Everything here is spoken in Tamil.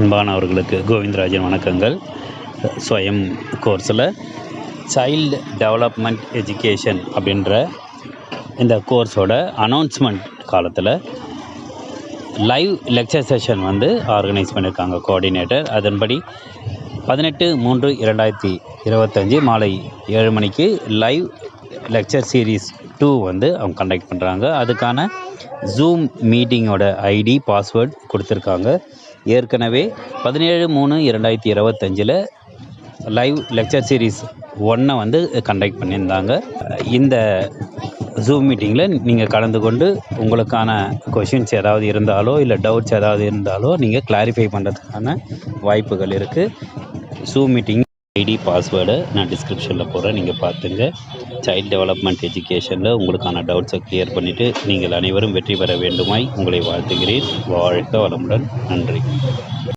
அன்பானவர்களுக்கு கோவிந்தராஜன் வணக்கங்கள். ஸ்வயம் கோர்ஸில் சைல்டு டெவலப்மெண்ட் எஜுகேஷன் அப்படின்ற இந்த கோர்ஸோட அனௌன்ஸ்மெண்ட் காலத்தில் லைவ் லெக்சர் செஷன் ஆர்கனைஸ் பண்ணியிருக்காங்க கோஆர்டினேட்டர். அதன்படி 18/3/2025 மாலை 7 மணிக்கு லைவ் லெக்சர் சீரீஸ் 2 அவங்க கண்டக்ட் பண்ணுறாங்க. அதுக்கான ஜூம் மீட்டிங்கோட ஐடி பாஸ்வேர்ட் கொடுத்துருக்காங்க. ஏற்கனவே 17/3/2025 லைவ் லெக்சர் சீரீஸ் 1 கண்டக்ட் பண்ணியிருந்தாங்க. இந்த ஜூம் மீட்டிங்கில் நீங்கள் கலந்து கொண்டு உங்களுக்கான கொஷின்ஸ் ஏதாவது இருந்தாலோ இல்லை டவுட்ஸ் ஏதாவது இருந்தாலோ நீங்கள் கிளாரிஃபை பண்ணுறதுக்கான வாய்ப்புகள் இருக்குது. ஜூம் மீட்டிங் ஐடி பாஸ்வேர்டை நான் டிஸ்கிரிப்ஷனில் போகிறேன், நீங்கள் பார்த்துங்க. சைல்டு டெவலப்மெண்ட் எஜுகேஷனில் உங்களுக்கான டவுட்ஸை கிளியர் பண்ணிவிட்டு நீங்கள் அனைவரும் வெற்றி பெற வேண்டுமாய் உங்களை வாழ்த்துகிறேன். வாழ்க வளமுடன். நன்றி.